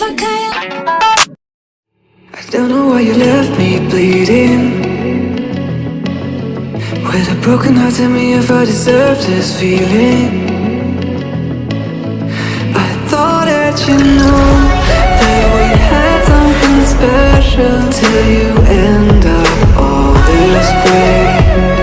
I could. I don't know why you left me bleeding, with a broken heart. Tell me if I deserve this feeling. I thought that you know that we had something special, till you end up all this way.